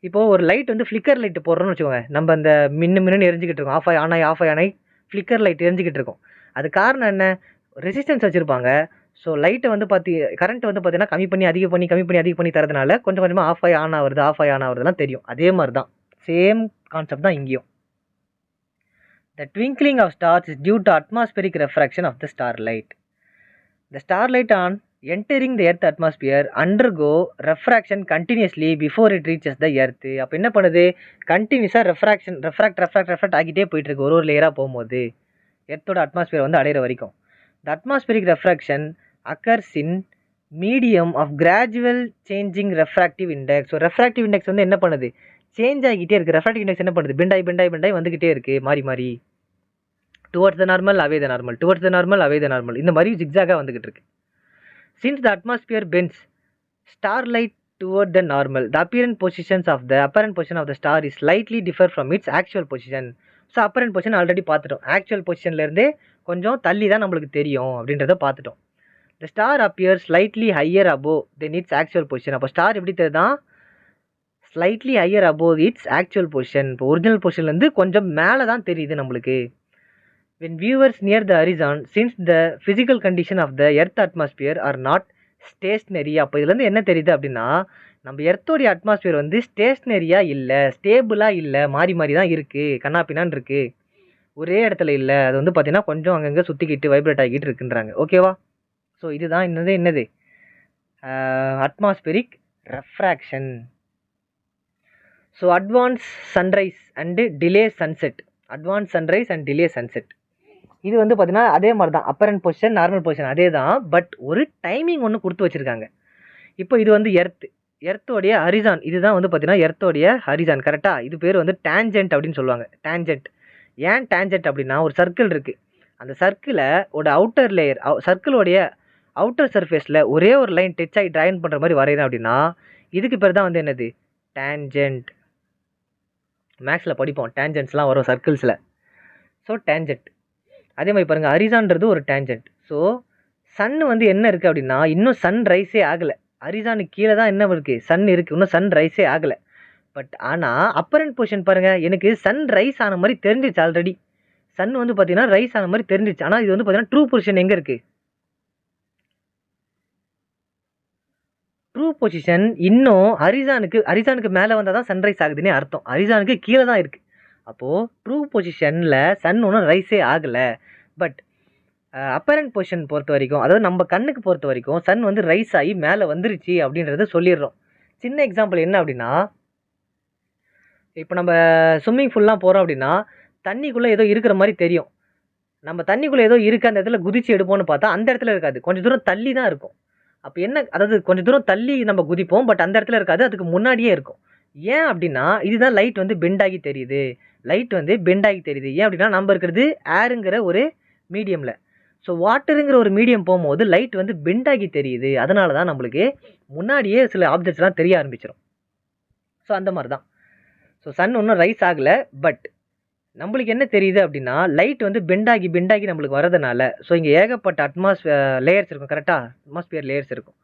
இப்போது ஒரு லைட் வந்து ஃப்ளிக்கர் லைட்டு போடுறோன்னு வச்சுக்கோங்க, நம்ம அந்த மின்னு எரிஞ்சிக்கிட்டு இருக்கோம், ஆஃப் ஆகி ஃப்ளிக்கர் லைட் எரிஞ்சிக்கிட்டு இருக்கும். அது காரணம் என்ன, ரெசிஸ்டன்ஸ் வச்சுருப்பாங்க. ஸோ லைட்டை வந்து கரண்ட் வந்து பார்த்தீங்கன்னா கம்மி பண்ணி தரதுனால கொஞ்சம் கொஞ்சமாக ஆஃப் ஆகி ஆன் ஆகுறதுலாம் தெரியும். அதே மாதிரி தான், சேம் கான்செப்ட் தான் இங்கேயும். The twinkling of stars is due to atmospheric refraction of the starlight. The starlight on entering the earth atmosphere undergo refraction continuously before it reaches the earth. அப்போ என்ன பண்ணுது, கண்டினியூஸாக ரெஃப்ராக்ட் ஆகிட்டே போயிட்டு இருக்கு ஒரு லேயராக போகும்போது எர்த்தோட அட்மாஸ்பியர் வந்து அடையிற வரைக்கும். The atmospheric refraction occurs in medium of gradual changing refractive index. So refractive index வந்து என்ன பண்ணுது, சேஞ்ச் ஆகிட்டே இருக்குது. ரெஃப்ராக்டிவ் இண்டெக்ஸ் என்ன பண்ணுது, பெண்டாகி வந்துக்கிட்டே இருக்குது, மாறி towards the normal away the normal, இந்த மாதிரி ஜிக்ஸாகாக வந்துக்கிட்டு இருக்கு. Since the atmosphere bends starlight toward the normal, the apparent position of the star is slightly differ from its actual position. So apparent position already பார்த்துட்டோம், actual பொசிஷன்லேருந்தே கொஞ்சம் தள்ளி தான் நம்மளுக்கு தெரியும் அப்படின்றத பார்த்துட்டோம். The star appears slightly higher above than its actual position. அப்போ star எப்படி தெரியுதான், slightly higher above its actual position. இப்போ ஒரிஜினல் பொசிஷன்லேருந்து கொஞ்சம் மேலே தான் தெரியுது நம்மளுக்கு. When viewers near the horizon, since the physical condition of the earth atmosphere are not stationary, அப்போ இதுலேருந்து என்ன தெரியுது அப்படின்னா, நம்ம எர்த்தோடைய அட்மாஸ்பியர் வந்து ஸ்டேஷ்னரியாக இல்லை, ஸ்டேபிளாக இல்லை, மாறி தான் இருக்குது, கண்ணாப்பின்னான்னு இருக்குது, ஒரே இடத்துல இல்லை. அது வந்து பார்த்திங்கன்னா கொஞ்சம் அங்கங்கே சுற்றிக்கிட்டு வைப்ரேட் ஆகிட்டு இருக்குன்றாங்க. ஓகேவா? ஸோ இதுதான் என்னது atmospheric refraction. So advance sunrise and delay sunset. இது வந்து பார்த்தீங்கன்னா அதே மாதிரி தான், அப்பரண்ட் பொசிஷன், நார்மல் பொசிஷன் அதே தான். பட் ஒரு டைமிங் ஒன்று கொடுத்து வச்சுருக்காங்க. இப்போ இது வந்து எர்த்தோடைய ஹரிசான், இதுதான் வந்து பார்த்தீங்கன்னா எர்த்தோடைய ஹரிசான். கரெக்டாக, இது பேர் வந்து டேஞ்சென்ட் அப்படின்னு சொல்லுவாங்க. டேஞ்சென்ட் ஏன் டேஞ்சென்ட் அப்படின்னா, ஒரு சர்க்கிள் இருக்குது, அந்த சர்க்கிளை ஒரு அவுட்டர் லேயர், சர்க்கிளோடைய அவுட்டர் சர்ஃபேஸில் ஒரே ஒரு லைன் டச் ஆகி ட்ராயின் பண்ணுற மாதிரி வரைகிறேன் அப்படின்னா இதுக்கு பேர் தான் வந்து என்னது, டேஞ்சென்ட். மேக்ஸில் படிப்போம், டேஞ்சென்ட்ஸ்லாம் வரும் சர்க்கிள்ஸில். So tangent. அதே மாதிரி பாருங்கள், ஹரிசான்றது ஒரு டேஞ்சென்ட். ஸோ சன் வந்து என்ன இருக்குது அப்படின்னா, இன்னும் சன் ரைஸே ஆகலை. ஹரிசானுக்கு கீழே தான் என்ன இருக்குது, சன் இருக்குது, இன்னும் சன் ரைஸே ஆகலை. பட் ஆனால் அப்பரண்ட் பொசிஷன் பாருங்கள், எனக்கு சன் ரைஸ் ஆன மாதிரி தெரிஞ்சிச்சு ஆல்ரெடி. சன் வந்து பார்த்தீங்கன்னா ரைஸ் ஆன மாதிரி தெரிஞ்சிச்சு. ஆனால் இது வந்து பார்த்தீங்கன்னா ட்ரூ பொசிஷன் எங்கே இருக்குது? ட்ரூ பொசிஷன் இன்னும் ஹரிசானுக்கு மேலே வந்தால் தான் சன்ரைஸ் ஆகுதுன்னே அர்த்தம். ஹரிசானுக்கு கீழே தான் இருக்குது. அப்போது ட்ரூ பொசிஷனில் சன் ஒன்றும் ரைஸே ஆகலை. பட் அப்பரண்ட் பொசிஷன் பொறுத்த வரைக்கும், அதாவது நம்ம கண்ணுக்கு பொறுத்த வரைக்கும் சன் வந்து ரைஸ் ஆகி மேலே வந்துருச்சு அப்படின்றத சொல்லிடுறோம். சின்ன எக்ஸாம்பிள் என்ன அப்படின்னா, இப்போ நம்ம ஸ்விம்மிங் ஃபூல்லாம் போகிறோம் அப்படின்னா தண்ணிக்குள்ளே ஏதோ இருக்கிற மாதிரி தெரியும். நம்ம தண்ணிக்குள்ளே ஏதோ இருக்குது, அந்த இடத்துல குதிச்சு எடுப்போம்னு பார்த்தா அந்த இடத்துல இருக்காது, கொஞ்சம் தூரம் தள்ளி தான் இருக்கும். அப்போ என்ன, அதாவது கொஞ்சம் தூரம் தள்ளி நம்ம குதிப்போம், பட் அந்த இடத்துல இருக்காது, அதுக்கு முன்னாடியே இருக்கும். ஏன் அப்படின்னா இதுதான் லைட் வந்து பெண்ட் ஆகி தெரியுது. லைட் வந்து பெண்ட் ஆகி தெரியுது ஏன் அப்படின்னா நம்ம இருக்கிறது ஏருங்கிற ஒரு மீடியமில். ஸோ வாட்டருங்கிற ஒரு மீடியம் போகும்போது லைட் வந்து பெண்ட் ஆகி தெரியுது. அதனால தான் நம்மளுக்கு முன்னாடியே சில ஆப்ஜெக்ட்ஸ்லாம் தெரிய ஆரம்பிச்சிடும். ஸோ அந்த மாதிரி தான். ஸோ சன் ஒன்றும் ரைஸ் ஆகலை. பட் நம்மளுக்கு என்ன தெரியுது அப்படின்னா லைட் வந்து பெண்டாகி நம்மளுக்கு வரதுனால, ஸோ இங்கே ஏகப்பட்ட லேயர்ஸ் இருக்கும். கரெக்டாக அட்மாஸ்பியர் லேயர்ஸ் இருக்கும்.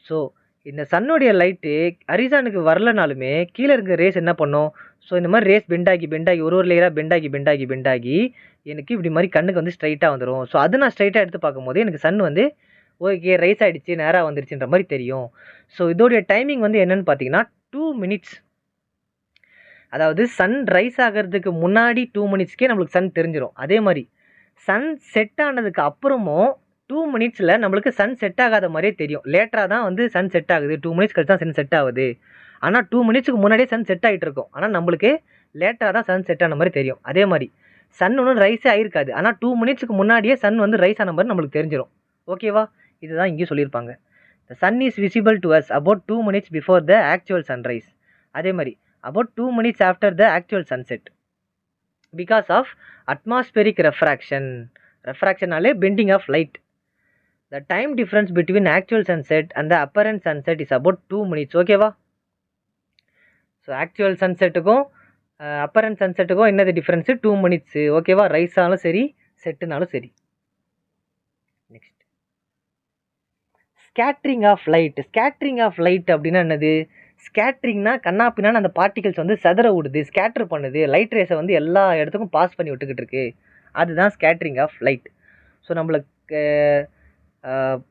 ஸோ இந்த சன்னுடைய லைட்டு ஹரிசானுக்கு வரலனாலுமே கீழே இருக்க ரேஸ் என்ன பண்ணும்? ஸோ இந்த மாதிரி ரேஸ் பெண்டாகி ஒரு லேயராக பெண்டாகி எனக்கு இப்படி மாதிரி கண்ணுக்கு வந்து ஸ்ட்ரைட்டாக வந்துடும். ஸோ அது நான் ஸ்ட்ரைட்டாக எடுத்து பார்க்கும்போது எனக்கு சன் வந்து ஓகே ரைஸ் ஆகிடுச்சு, நேராக வந்துருச்சுன்ற மாதிரி தெரியும். ஸோ இதோடைய டைமிங் வந்து என்னென்னு பார்த்தீங்கன்னா 2 மினிட்ஸ். அதாவது சன் ரைஸ் ஆகிறதுக்கு முன்னாடி 2 மினிட்ஸ்க்கே நம்மளுக்கு சன் தெரிஞ்சிடும். அதே மாதிரி சன் செட் ஆனதுக்கு அப்புறமும் 2 மினிட்ஸில் நம்மளுக்கு சன் செட் ஆகாத மாதிரியே தெரியும். லேட்டராக தான் வந்து சன் செட் ஆகுது, 2 மினிட்ஸ் கழிச்சு தான் சன் செட் ஆகுது. ஆனால் 2 மினிட்ஸுக்கு முன்னாடியே சன் செட் ஆகிட்டு இருக்கும். ஆனால் நம்மளுக்கு லேட்டராக தான் சன் செட் ஆன மாதிரி தெரியும். அதே மாதிரி சன் ஒன்றும் ரைஸே ஆகிருக்காது, ஆனால் 2 மினிட்ஸுக்கு முன்னாடியே சன் வந்து ரைஸ் ஆன மாதிரி நம்மளுக்கு தெரிஞ்சிடும். ஓகேவா? இதுதான் இங்கேயும் சொல்லியிருப்பாங்க. The sun is visible to us about 2 minutes before the actual sunrise. அதே மாதிரி about 2 minutes after the actual sunset because of atmospheric refraction. Refraction bending of light. The time difference between actual sunset and the apparent sunset is about 2 minutes. Okay va? So actual sunset ko apparent sunset ko enna the difference? 2 minutes. Okay va? Rise naalum seri, set naalum seri. Next, scattering of light. Scattering of light அப்படினா என்னது? ஸ்கேட்ரிங்னா கண்ணா பின்னான்னு அந்த particles வந்து சதற விடுது, scatter பண்ணுது, light ரேஸை வந்து எல்லா இடத்துக்கும் பாஸ் பண்ணி விட்டுக்கிட்டு இருக்கு. அதுதான் ஸ்கேட்ரிங் ஆஃப் லைட். ஸோ நம்மளுக்கு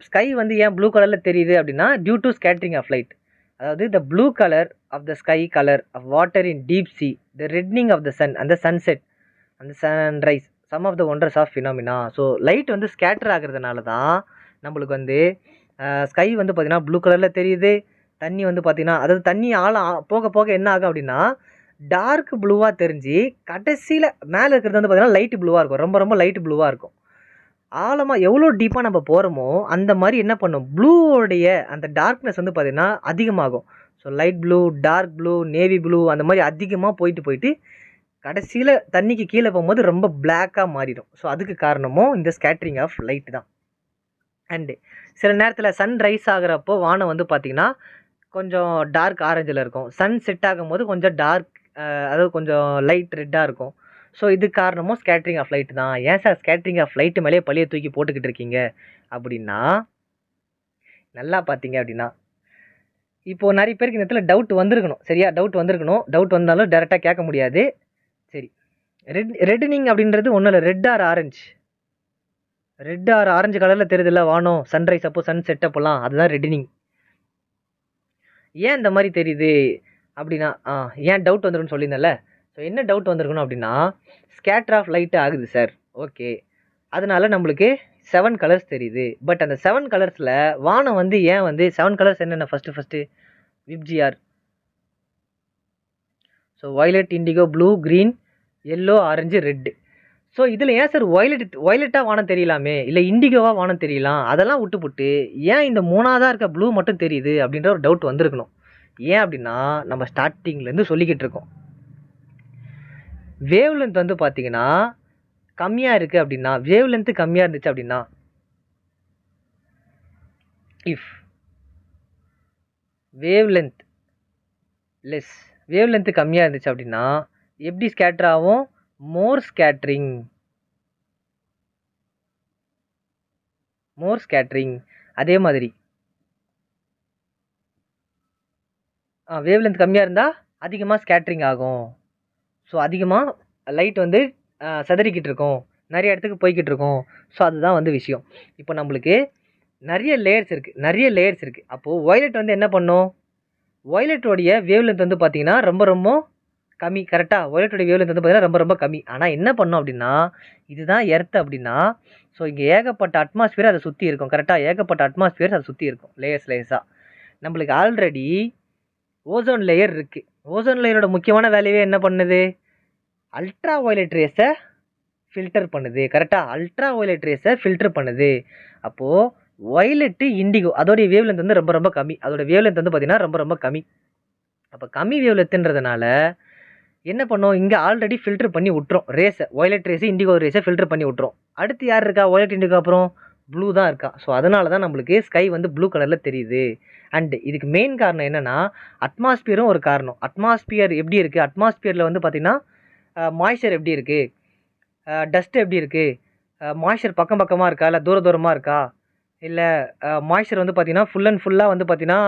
ஸ்கை வந்து ஏன் ப்ளூ கலரில் தெரியுது அப்படின்னா due to scattering of light. அதாவது the blue colour of the sky colour of water in deep sea, the reddening of the sun அந்த சன்செட் அந்த sunrise, some of the wonders of phenomena. So light வந்து scatter ஆகிறதுனால தான் நம்மளுக்கு வந்து sky வந்து பார்த்திங்கன்னா ப்ளூ கலரில் தெரியுது. தண்ணி வந்து பார்த்திங்கன்னா, அதாவது தண்ணி ஆழம் போக போக என்ன ஆகும் அப்படின்னா டார்க் ப்ளூவாக தெரிஞ்சு கடைசியில் மேலே இருக்கிறது வந்து பார்த்திங்கன்னா லைட் ப்ளூவாக இருக்கும், ரொம்ப ரொம்ப லைட் ப்ளூவாக இருக்கும். ஆழமாக எவ்வளோ டீப்பாக நம்ம போகிறோமோ அந்த மாதிரி என்ன பண்ணும், ப்ளூவோடைய அந்த டார்க்னஸ் வந்து பார்த்திங்கன்னா அதிகமாகும். So light blue, dark blue, navy blue அந்த மாதிரி அதிகமாக போயிட்டு கடைசியில் தண்ணிக்கு கீழே போகும்போது ரொம்ப பிளாக்காக மாறிடும். ஸோ அதுக்கு காரணமும் இந்த ஸ்கேட்ரிங் ஆஃப் லைட் தான். அண்டு சில நேரத்தில் சன் ரைஸ் ஆகிறப்போ வானம் வந்து பார்த்திங்கன்னா கொஞ்சம் டார்க் ஆரஞ்சில் இருக்கும், சன் செட் ஆகும்போது கொஞ்சம் டார்க், அதாவது கொஞ்சம் லைட் ரெட்டாக இருக்கும். ஸோ இது காரணமும் ஸ்கேட்ரிங் ஆஃப் லைட் தான். ஏன் சார் ஸ்கேட்ரிங் ஆஃப் லைட்டு மேலேயே பழியை தூக்கி போட்டுக்கிட்டு இருக்கீங்க அப்படின்னா, நல்லா பார்த்தீங்க அப்படின்னா இப்போது நிறைய பேருக்கு இந்த இடத்துல டவுட் வந்திருக்கணும். சரியா? டவுட் வந்தாலும் டேரெக்டாக கேட்க முடியாது. சரி, ரெட்னிங் அப்படின்றது ஒன்றும் இல்லை, ரெட் ஆர் ஆரஞ்சு கலரில் தெரியுதுல்ல வானம், சன்ரைஸ் அப்போ சன் செட் அப்போலாம், அதுதான் ரெட்னிங். ஏன் இந்த மாதிரி தெரியுது அப்படின்னா ஏன் டவுட் வந்துருக்குன்னு சொல்லியிருந்தேன்ல. ஸோ என்ன டவுட் வந்திருக்கணும் அப்படின்னா ஸ்கேட்டர் ஆஃப் லைட்டு ஆகுது சார், ஓகே, அதனால நம்மளுக்கு 7 கலர்ஸ் தெரியுது. பட் அந்த 7 கலர்ஸில் வானம் வந்து ஏன் வந்து 7 கலர்ஸ் என்னென்ன first VIBGYOR. So violet, indigo, blue, green, yellow, orange, red. So இதில் ஏன் சார் வயலட்டாக வானம் தெரியலாமே, இல்லை இண்டிகோவாக வானம் தெரியலாம், அதெல்லாம் விட்டுப்புட்டு ஏன் இந்த 3ஆவதாக இருக்க ப்ளூ மட்டும் தெரியுது அப்படின்ற ஒரு டவுட் வந்திருக்கணும். ஏன் அப்படின்னா நம்ம ஸ்டார்டிங்லேருந்து சொல்லிக்கிட்டு இருக்கோம், வேவ் லென்த் வந்து பார்த்தீங்கன்னா கம்மியாக இருக்குது அப்படின்னா, வேவ் லென்த்து கம்மியாக இருந்துச்சு அப்படின்னா, இஃப் வேவ் லென்த்து கம்மியாக இருந்துச்சு அப்படின்னா எப்படி ஸ்கேட்டர் ஆகும்? மோர் ஸ்கேட்டரிங். அதே மாதிரி வேவ் லென்த் கம்மியாக இருந்தால் அதிகமாக ஸ்கேட்ரிங் ஆகும். ஸோ அதிகமாக லைட் வந்து சிதறிக்கிட்டு இருக்கும், நிறைய இடத்துக்கு போய்கிட்டு இருக்கும். ஸோ அதுதான் வந்து விஷயம். இப்போ நம்மளுக்கு நிறைய லேயர்ஸ் இருக்குது. அப்போது வயலட் வந்து என்ன பண்ணும்? வயலட்டோடைய வேவ் லென்த் வந்து பார்த்தீங்கன்னா ரொம்ப ரொம்ப கம்மி. கரெக்டாக வயலட்டோடைய வேவ் லென்த் வந்து பார்த்தீங்கன்னா ரொம்ப ரொம்ப கம்மி. ஆனால் என்ன பண்ணும் அப்படின்னா, இதுதான் எர்த் அப்படின்னா, ஸோ இங்கே ஏகப்பட்ட அட்மாஸ்பியர் அதை சுற்றி இருக்கும். கரெக்டாக ஏகப்பட்ட அட்மாஸ்பியர்ஸ் அதை சுற்றி இருக்கும், லேயர்ஸாக. நம்மளுக்கு ஆல்ரெடி ஓசோன் லேயர் இருக்குது. ஓசோன் லேயரோட முக்கியமான வேலையே என்ன பண்ணுது? அல்ட்ரா வயலட் ரேஸை ஃபில்டர் பண்ணுது. கரெக்டாக அல்ட்ரா வயலட் ரேஸை ஃபில்டர் பண்ணுது. அப்போது வயலட்டு, இண்டிகோ அதோடைய வேவ் லென்த் வந்து ரொம்ப ரொம்ப கம்மி. அதோட வேவ் லென்த் வந்து பார்த்தீங்கன்னா ரொம்ப ரொம்ப கம்மி. அப்போ கம்மி வேவ் லென்த்ன்றதுனால என்ன பண்ணோம்? இங்கே ஆல்ரெடி ஃபில்டர் பண்ணி விட்டுரும் ரேஸை. வயலட் ரேஸு, இண்டிகோ ரேஸை ஃபில்டர் பண்ணி விட்டுரும். அடுத்து யார் இருக்கா? வயலட், இண்டிகோ, அப்புறம் ப்ளூ தான் இருக்கா. ஸோ அதனால தான் நம்மளுக்கு ஸ்கை வந்து ப்ளூ கலரில் தெரியுது. அண்டு இதுக்கு மெயின் காரணம் என்னென்னா, அட்மாஸ்பியரும் ஒரு காரணம். அட்மாஸ்பியர் எப்படி இருக்குது? அட்மாஸ்பியரில் வந்து பார்த்திங்கன்னா மாய்ஸ்சர் எப்படி இருக்குது, டஸ்ட் எப்படி இருக்குது, மாய்ஸ்சர் பக்கம் பக்கமாக இருக்கா, இல்லை தூரமாக இருக்கா, இல்லை மாய்ஸ்சர் வந்து பார்த்திங்கன்னா ஃபுல் அண்ட் ஃபுல்லாக வந்து பார்த்திங்கன்னா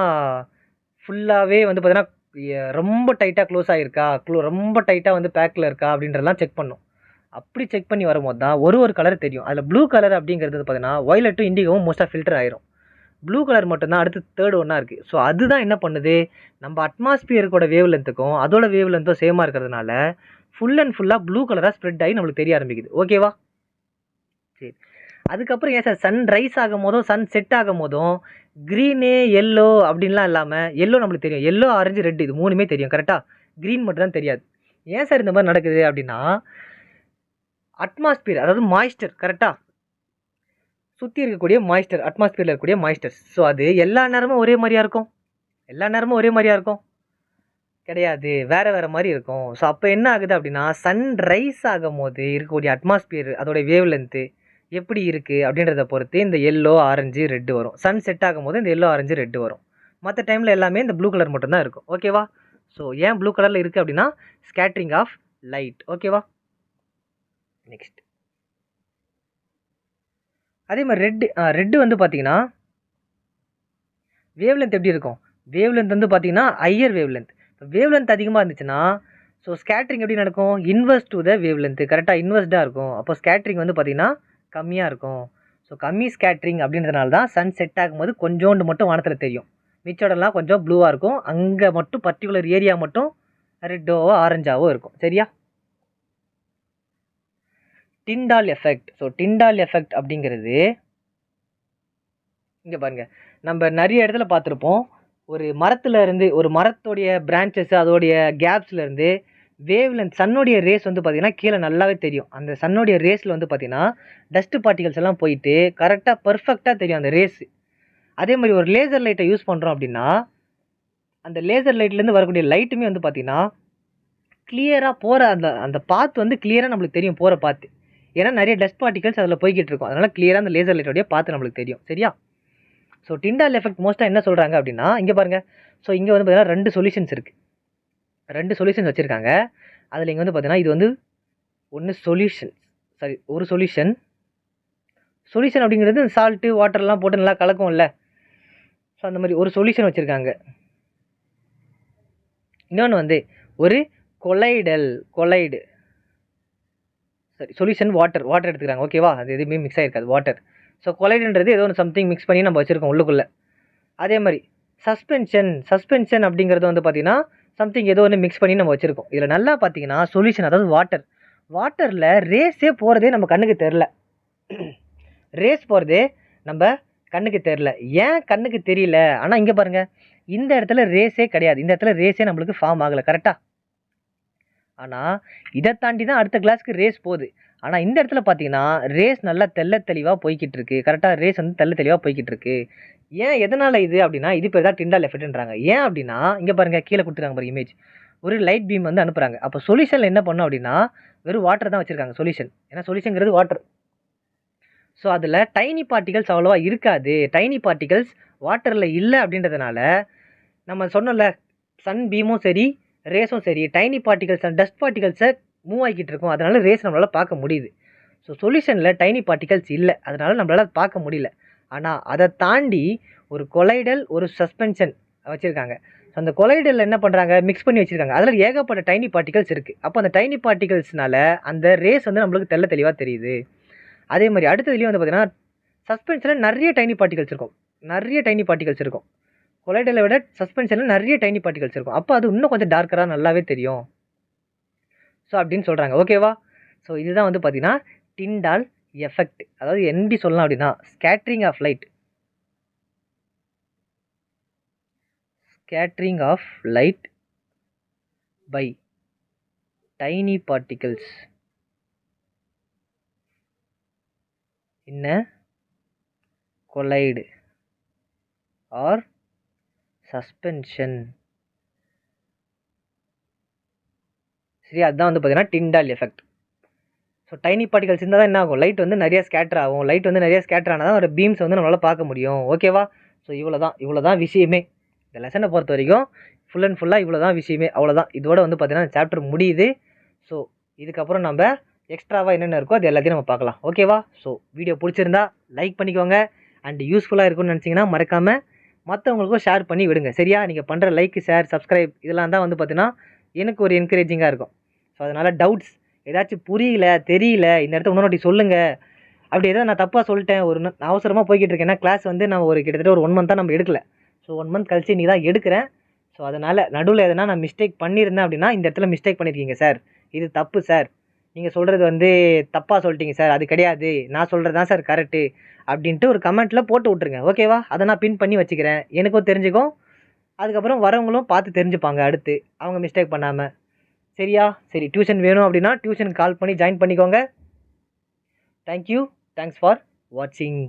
ஃபுல்லாகவே வந்து பார்த்திங்கன்னா ரொம்ப டைட்டாக க்ளோஸ் ஆகிருக்கா, ரொம்ப டைட்டாக வந்து பேக்கில் இருக்கா அப்படின்றதெல்லாம் செக் பண்ணும். அப்படி செக் பண்ணி வரும்போது தான் ஒரு கலர் தெரியும். அதில் ப்ளூ கலர் அப்படிங்கிறது பார்த்தீங்கன்னா வயலட்டும் இண்டிகோவும் மோஸ்ட்டாக ஃபில்டர் ஆயிரும். ப்ளூ கலர் மட்டும்தான் அடுத்து தேர்ட் ஒன்றா இருக்குது. ஸோ அதுதான் என்ன பண்ணுது? நம்ம அட்மாஸ்பியருக்கோட வேவ் லென்த்துக்கும் அதோட வேவ் லென்த்தும் சேமாக இருக்கிறதுனால ஃபுல் அண்ட் ஃபுல்லாக ப்ளூ கலராக ஸ்ப்ரெட் ஆகி நம்மளுக்கு தெரிய ஆரம்பிக்குது. ஓகேவா? சரி. அதுக்கப்புறம் ஏன் சார் சன் ரைஸ் ஆகும் போதும் சன் செட் ஆகும் போதும் க்ரீனு, எல்லோ அப்படின்லாம் இல்லாமல், எல்லோ நம்மளுக்கு தெரியும், எல்லோ, ஆரஞ்சு, ரெட் இது மூணுமே தெரியும். கரெக்டாக க்ரீன் மட்டும் தான் தெரியாது. ஏன் சார் இந்த மாதிரி நடக்குது அப்படின்னா, அட்மாஸ்பியர் அதாவது மாய்ஸ்டர், கரெக்டாக சுற்றி இருக்கக்கூடிய மாய்ஸ்டர், அட்மாஸ்பியரில் இருக்கக்கூடிய மாய்ஸ்டர். ஸோ அது எல்லா நேரமும் ஒரே மாதிரியாக இருக்கும்? கிடையாது, வேறு மாதிரி இருக்கும். ஸோ அப்போ என்ன ஆகுது அப்படின்னா, சன் ரைஸ் ஆகும் போது இருக்கக்கூடிய அட்மாஸ்பியர் அதோடைய வேவ் லென்த்து எப்படி இருக்குது அப்படின்றத பொறுத்து இந்த எல்லோ, ஆரஞ்சு, ரெட்டு வரும். சன் செட் ஆகும்போது இந்த எல்லோ, ஆரஞ்சு, ரெட்டு வரும். மற்ற டைமில் எல்லாமே இந்த ப்ளூ கலர் மட்டும்தான் இருக்கும். ஓகேவா? ஸோ ஏன் ப்ளூ கலரில் இருக்குது அப்படின்னா ஸ்கேட்ரிங் ஆஃப் லைட். ஓகேவா? நெக்ஸ்ட் அதே மாதிரி ரெட்டு வந்து பார்த்தீங்கன்னா வேவ் லென்த் எப்படி இருக்கும்? வேவ் லென்த் வந்து பார்த்தீங்கன்னா higher wave length. Wave length அதிகமாக இருந்துச்சுன்னா ஸோ ஸ்கேட்ரிங் எப்படி நடக்கும்? Inverse to the wave length. கரெக்டாக இன்வெர்ஸ்டாக இருக்கும். அப்போ ஸ்கேட்ரிங் வந்து பார்த்தீங்கன்னா கம்மியாக இருக்கும். ஸோ கம்மி ஸ்கேட்ரிங் அப்படின்றதுனால தான் சன் செட் ஆகும்போது கொஞ்சோண்டு மட்டும் வானத்தில் தெரியும், மிச்சோடலாம் கொஞ்சம் ப்ளூவாக இருக்கும். அங்கே மட்டும் பர்டிகுலர் ஏரியா மட்டும் ரெட்டோவோ ஆரஞ்சாவோ இருக்கும். சரியா? Tyndall effect. So Tyndall effect அப்படிங்கிறது இங்கே பாருங்கள், நம்ம நிறைய இடத்துல பார்த்துருப்போம். ஒரு மரத்தோடைய பிரான்ச்சஸ் அதோடைய கேப்ஸ்லேருந்து வேவ் லென்த் சன்னுடைய ரேஸ் வந்து பார்த்திங்கன்னா கீழே நல்லாவே தெரியும். அந்த சன்னுடைய ரேஸில் வந்து பார்த்திங்கன்னா டஸ்ட் பார்ட்டிகல்ஸ் எல்லாம் போயிட்டு கரெக்டாக பர்ஃபெக்டாக தெரியும் அந்த ரேஸு. அதே மாதிரி ஒரு லேசர் லைட்டை யூஸ் பண்ணுறோம் அப்படின்னா அந்த லேசர் லைட்லேருந்து வரக்கூடிய லைட்டுமே வந்து பார்த்திங்கன்னா கிளியராக போகிற அந்த பாத் வந்து கிளியராக நம்மளுக்கு தெரியும், போகிற பாத்து. ஏன்னா நிறைய டஸ்ட் பார்ட்டிகல்ஸ் அதில் போய்கிட்டு இருக்கும். அதனால் கிளியராக அந்த லேசர் லைட்டோடைய பாத்து நம்மளுக்கு தெரியும். சரியா? ஸோ டிண்டால் எஃபெக்ட் மோஸ்ட்டாக என்ன சொல்கிறாங்க அப்படின்னா, இங்கே பாருங்கள். ஸோ இங்கே வந்து பார்த்திங்கன்னா 2 சொல்யூஷன்ஸ் இருக்குது. 2 சொல்யூஷன்ஸ் வச்சுருக்காங்க. அதில் இங்கே வந்து பார்த்தீங்கன்னா இது வந்து ஒரு சொல்யூஷன் அப்படிங்கிறது சால்ட்டு, வாட்டர்லாம் போட்டு நல்லா கலக்கும்ல. ஸோ அந்த மாதிரி ஒரு சொல்யூஷன் வச்சுருக்காங்க. இன்னொன்று வந்து ஒரு கொலைடு சொல்யூஷன் வாட்டர் எடுத்துக்கிறாங்க. ஓகேவா? அது எதுவுமே மிக்ஸ் ஆகிருக்காது, வாட்டர். ஸோ கொலைடுன்றது ஏதோ ஒன்று சம்திங் மிக்ஸ் பண்ணி நம்ம வச்சுருக்கோம் உள்ளுக்குள்ளே. அதே மாதிரி சஸ்பென்ஷன் அப்படிங்கிறது வந்து பார்த்திங்கன்னா சம்திங் ஏதோ ஒன்று மிக்ஸ் பண்ணி நம்ம வச்சுருக்கோம். இதில் நல்லா பார்த்தீங்கன்னா சொல்யூஷன் அதாவது வாட்டரில் ரேஸே போகிறதே நம்ம கண்ணுக்கு தெரில. ஏன் கண்ணுக்கு தெரியல? ஆனால் இங்கே பாருங்கள், இந்த இடத்துல ரேஸே கிடையாது. இந்த இடத்துல ரேஸே நம்மளுக்கு ஃபார்ம் ஆகலை. கரெக்டாக? ஆனால் இதை தாண்டி தான் அடுத்த கிளாஸ்க்கு ரேஸ் போகுது. ஆனால் இந்த இடத்துல பார்த்தீங்கன்னா ரேஸ் நல்லா தெளிவாக போய்கிட்டு இருக்கு. கரெக்டாக ரேஸ் வந்து தெளிவாக போய்கிட்டு இருக்கு. ஏன், எதனால் இது அப்படின்னா இது பேர் தான் டிண்டால் எஃபெக்ட்ன்றாங்க. ஏன் அப்படின்னா இங்கே பாருங்கள், கீழே கொடுத்துருக்காங்க பாருங்கள் இமேஜ். ஒரு லைட் பீம் வந்து அனுப்புகிறாங்க. அப்போ சொல்யூஷனில் என்ன பண்ணும் அப்படின்னா வெறும் வாட்டர் தான் வச்சுருக்காங்க சொல்யூஷன். ஏன்னா சொல்யூஷன்ங்கிறது வாட்டர். ஸோ அதில் டைனி பார்ட்டிகல்ஸ் அவ்வளோவா இருக்காது. டைனி பார்ட்டிகல்ஸ் வாட்டரில் இல்லை அப்படின்றதுனால நம்ம சொன்னோம்ல, சன் பீமும் சரி ரேஸும் சரி டைனி பார்ட்டிகல்ஸ் அண்ட் டஸ்ட் பார்ட்டிகல்ஸை மூவ் ஆகிக்கிட்டு இருக்கும். அதனால ரேஸ் நம்மளால் பார்க்க முடியுது. ஸோ சொல்யூஷனில் டைனி பார்ட்டிகல்ஸ் இல்லை, அதனால் நம்மளால் பார்க்க முடியல. ஆனால் அதை தாண்டி ஒரு கொலைடல், ஒரு சஸ்பென்ஷன் வச்சுருக்காங்க. அந்த கொலைடரில் என்ன பண்ணுறாங்க, மிக்ஸ் பண்ணி வச்சுருக்காங்க. அதில் ஏகப்பட்ட டைனி பார்ட்டிகல்ஸ் இருக்குது. அப்போ அந்த டைனி பார்ட்டிகல்ஸ்னால அந்த ரேஸ் வந்து நம்மளுக்கு தெளிவாக தெரியுது. அதே மாதிரி அடுத்ததுலேயும் வந்து பார்த்தீங்கன்னா சஸ்பென்ஷனில் நிறைய டைனி பார்ட்டிகல்ஸ் இருக்கும். கொலைடரை விட சஸ்பென்ஷனில் நிறைய டைனி பார்ட்டிகல்ஸ் இருக்கும். அப்போ அது இன்னும் கொஞ்சம் டார்க்கராக நல்லாவே தெரியும். ஸோ அப்படின்னு சொல்கிறாங்க. ஓகேவா? ஸோ இதுதான் வந்து பார்த்தீங்கன்னா டிண்டால் எஃபெக்ட். அதாவது எப்படி சொல்லலாம் அப்படின்னா scattering of light by tiny particles in a collide or suspension. சரி, அதுதான் வந்து பார்த்தீங்கன்னா Tyndall effect. So tiny particles இருந்தால் தான் என்ன ஆகும், லைட் வந்து நிறைய ஸ்கேட்டர் ஆகும். லைட் வந்து நிறைய ஸ்கேட்டர் ஆனால் தான் ஒரு பீம்ஸ் வந்து நம்மளால் பார்க்க முடியும். ஓகேவா? ஸோ இவ்வளோ தான் விஷயமே. இந்த லெசனை பொறுத்த வரைக்கும் ஃபுல் அண்ட் ஃபுல்லாக இவ்வளோ தான் விஷயமே. அவ்வளோதான். இதோட வந்து பார்த்தீங்கன்னா சாப்டர் முடியுது. ஸோ இதுக்கப்புறம் நம்ம எக்ஸ்ட்ராவாக என்னென்ன இருக்கோ அது எல்லாத்தையும் நம்ம பார்க்கலாம். ஓகேவா? ஸோ வீடியோ பிடிச்சிருந்தா லைக் பண்ணிக்கோங்க. அண்ட் யூஸ்ஃபுல்லாக இருக்கும்னு நினச்சிங்கன்னா மறக்காமல் மற்றவங்களுக்கும் ஷேர் பண்ணி விடுங்க. சரியா? நீங்கள் பண்ணுற லைக், ஷேர், சப்ஸ்கிரைப் இதெல்லாம் தான் வந்து பார்த்தீங்கன்னா எனக்கு ஒரு என்கரேஜிங்காக இருக்கும். ஸோ அதனால் டவுட்ஸ் ஏதாச்சும் புரியல, தெரியல, இந்த இடத்த இன்னொரு வாட்டி சொல்லுங்கள், அப்படி ஏதாவது நான் தப்பாக சொல்லிட்டேன், நான் அவசரமாக போய்கிட்டு இருக்கேன். ஏன்னா கிளாஸ் வந்து நான் கிட்டத்தட்ட ஒரு 1 மந்த்தாக நம்ம எடுக்கல. ஸோ 1 மந்த் கழிச்சு நீ தான் எடுக்கிறேன். ஸோ அதனால் நடுவில் எதனா நான் மிஸ்டேக் பண்ணியிருந்தேன் அப்படின்னா இந்த இடத்துல மிஸ்டேக் பண்ணியிருக்கீங்க சார், இது தப்பு சார், நீங்கள் சொல்கிறது வந்து தப்பாக சொல்லிட்டீங்க சார், அது கிடையாது, நான் சொல்கிறது தான் சார் கரெக்டு அப்படின்ட்டு ஒரு கமெண்ட்டில் போட்டு விட்ருங்க. ஓகேவா? அதை நான் பின் பண்ணி வச்சுக்கிறேன், எனக்கும் தெரிஞ்சுக்கும். அதுக்கப்புறம் வரவங்களும் பார்த்து தெரிஞ்சுப்பாங்க அடுத்து அவங்க மிஸ்டேக் பண்ணாமல். சரியா? சரி, டியூஷன் வேணும் அப்படின்னா டியூஷனுக்கு கால் பண்ணி ஜாயின் பண்ணிக்கோங்க. தேங்க்யூ. தேங்க்ஸ் ஃபார் வாட்சிங்.